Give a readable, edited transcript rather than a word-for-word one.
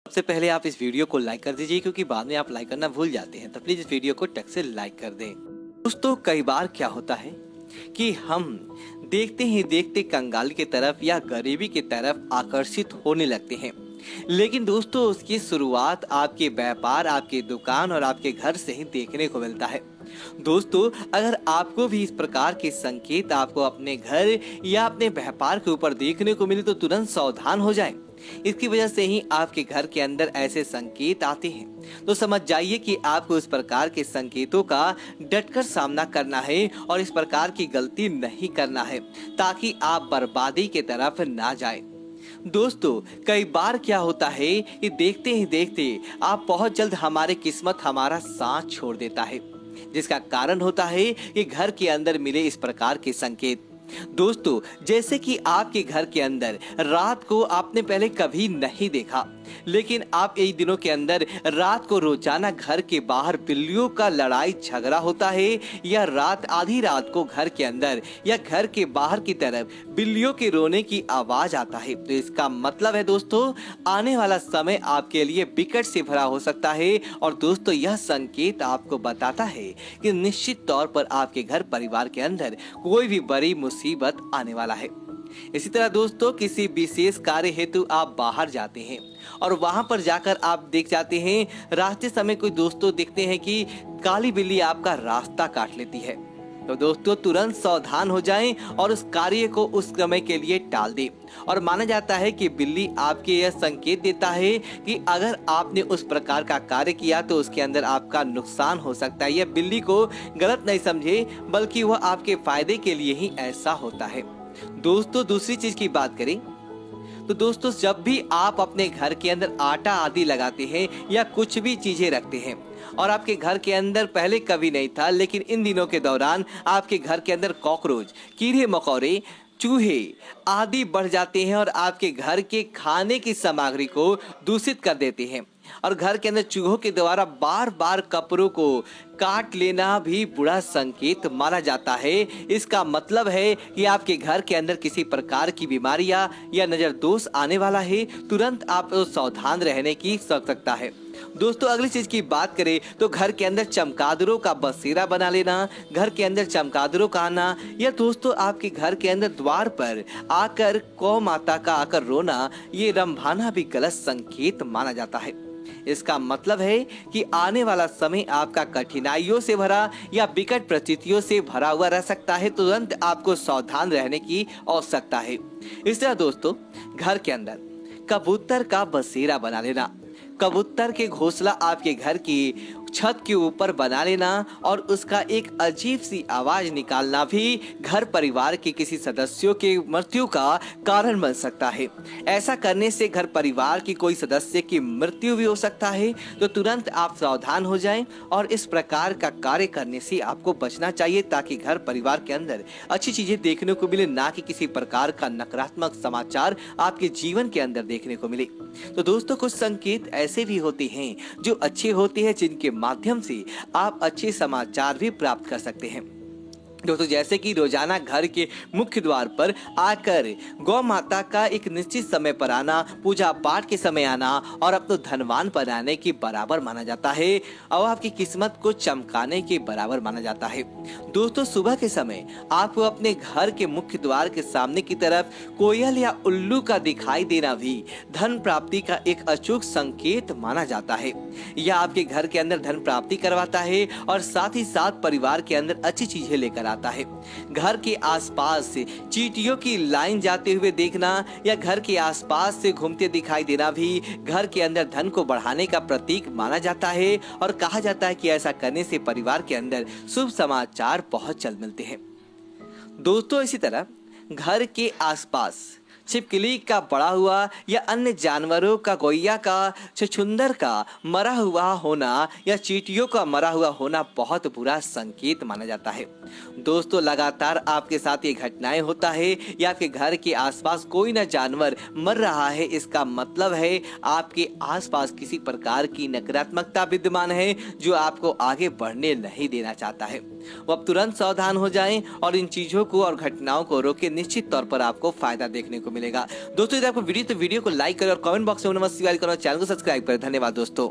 सबसे पहले आप इस वीडियो को लाइक कर दीजिए, क्योंकि बाद में आप लाइक करना भूल जाते हैं। तो प्लीज इस वीडियो को टक से लाइक कर दें। दोस्तों, कई बार क्या होता है कि हम देखते ही देखते कंगाल की तरफ या गरीबी की तरफ आकर्षित होने लगते हैं। लेकिन दोस्तों, उसकी शुरुआत आपके व्यापार, आपकी दुकान और आपके घर से ही देखने को मिलता है। दोस्तों, अगर आपको भी इस प्रकार के संकेत आपको अपने घर या अपने व्यापार के ऊपर देखने को मिले तो तुरंत सावधान हो जाएं। इसकी वजह से ही आपके घर के अंदर ऐसे संकेत आते हैं। तो समझ जाइए कि आपको इस प्रकार के संकेतों का डटकर सामना करना है और इस प्रकार की गलती नहीं करना है, ताकि आप बर्बादी की तरफ ना जाएं। दोस्तों, कई बार क्या होता है कि देखते ही देखते आप बहुत जल्द हमारी किस्मत हमारा साथ छोड़ देता है, जिसका कारण होता है कि घर के अंदर मिले इस प्रकार के संकेत। दोस्तों, जैसे कि आपके घर के अंदर रात को आपने पहले कभी नहीं देखा, लेकिन आप यही दिनों के अंदर रात को रोजाना घर के बाहर बिल्लियों का लड़ाई झगड़ा होता है, या रात आधी रात को घर के अंदर या घर के बाहर की तरफ बिल्लियों के रोने की आवाज आता है, तो इसका मतलब है दोस्तों, आने वाला समय आपके लिए विकट से भरा हो सकता है। और दोस्तों, यह संकेत आपको बताता है कि निश्चित तौर पर आपके घर परिवार के अंदर कोई भी बड़ी मुसीबत आने वाला है। इसी तरह दोस्तों, किसी विशेष कार्य हेतु आप बाहर जाते हैं और वहां पर जाकर आप देख जाते हैं, रास्ते समय कोई दोस्तों दिखते हैं कि काली बिल्ली आपका रास्ता काट लेती है। तो दोस्तों, तुरंत सावधान हो जाएं और उस कार्य को उस समय के लिए टाल दें। और माना जाता है कि बिल्ली आपके यह संकेत देता है कि अगर आपने उस प्रकार का कार्य किया तो उसके अंदर आपका नुकसान हो सकता है। यह बिल्ली को गलत नहीं समझे, बल्कि वह आपके फायदे के लिए ही ऐसा होता है। दोस्तों, दूसरी चीज की बात करें तो दोस्तों, जब भी आप अपने घर के अंदर आटा आदि लगाते हैं या कुछ भी चीजें रखते हैं और आपके घर के अंदर पहले कभी नहीं था, लेकिन इन दिनों के दौरान आपके घर के अंदर कॉकरोच, कीड़े मकोड़े, चूहे आदि बढ़ जाते हैं और आपके घर के खाने की सामग्री को दूषित कर देते हैं। और घर के अंदर चूहों के द्वारा बार बार कपड़ों को काट लेना भी बुरा संकेत माना जाता है। इसका मतलब है कि आपके घर के अंदर किसी प्रकार की बीमारियां या नजर दोष आने वाला है। तुरंत आप सावधान रहने की आवश्यकता है। दोस्तों, अगली चीज की बात करें तो घर के अंदर चमगादड़ों का बसेरा बना लेना, घर के अंदर चमगादड़ों का आना, या दोस्तों आपके घर के अंदर द्वार पर आकर गौ माता का आकर रोना, ये रंभाना भी गलत संकेत माना जाता है। इसका मतलब है कि आने वाला समय आपका कठिनाइयों से भरा या विकट परिस्थितियों से भरा हुआ रह सकता है। तुरंत आपको सावधान रहने की आवश्यकता है। इस तरह दोस्तों, घर के अंदर कबूतर का बसेरा बना लेना, कबूतर के घोंसला आपके घर की छत के ऊपर बना लेना और उसका एक अजीब सी आवाज निकालना भी घर परिवार के किसी सदस्यों के मृत्यु का कारण बन सकता है। ऐसा करने से घर परिवार की कोई सदस्य की मृत्यु भी हो सकता है। तो तुरंत आप सावधान हो जाएं और इस प्रकार का कार्य करने से आपको बचना चाहिए, ताकि घर परिवार के अंदर अच्छी चीजें देखने को मिले, ना कि किसी प्रकार का नकारात्मक समाचार आपके जीवन के अंदर देखने को मिले। तो दोस्तों, कुछ संकेत ऐसे भी होते हैं जो अच्छे होते हैं, जिनके माध्यम से आप अच्छे समाचार भी प्राप्त कर सकते हैं। दोस्तों, जैसे कि रोजाना घर के मुख्य द्वार पर आकर गौ माता का एक निश्चित समय पर आना, पूजा पाठ के समय आना और अपने धनवान बनाने के बराबर माना जाता है और आपकी किस्मत को चमकाने के बराबर माना जाता है। दोस्तों, सुबह के समय आपको अपने घर के मुख्य द्वार के सामने की तरफ कोयल या उल्लू का दिखाई देना भी धन प्राप्ति का एक अचूक संकेत माना जाता है। यह आपके घर के अंदर धन प्राप्ति करवाता है और साथ ही साथ परिवार के अंदर अच्छी चीजें लेकर आता है। घर के आसपास से चींटियों की लाइन जाते हुए देखना या घर के आसपास से घूमते दिखाई देना भी घर के अंदर धन को बढ़ाने का प्रतीक माना जाता है और कहा जाता है कि ऐसा करने से परिवार के अंदर शुभ समाचार बहुत जल्द मिलते हैं। दोस्तों, इसी तरह घर के आसपास छिपकली का पड़ा हुआ या अन्य जानवरों का, गौया का, छछूंदर का मरा हुआ होना या चींटियों का मरा हुआ होना बहुत बुरा संकेत माना जाता है। दोस्तों, लगातार आपके साथ ये घटनाएं होता है या आपके घर के आसपास कोई ना जानवर मर रहा है, इसका मतलब है आपके आसपास किसी प्रकार की नकारात्मकता विद्यमान है जो आपको आगे बढ़ने नहीं देना चाहता है। वो अब तुरंत सावधान हो जाएं और इन चीजों को और घटनाओं को रोके। निश्चित तौर पर आपको फायदा देखने को मिलेगा। दोस्तों यदि आपको वीडियो तो वीडियो को लाइक करें और कमेंट बॉक्स में नमः शिवाय करो, चैनल को सब्सक्राइब करें। धन्यवाद दोस्तों।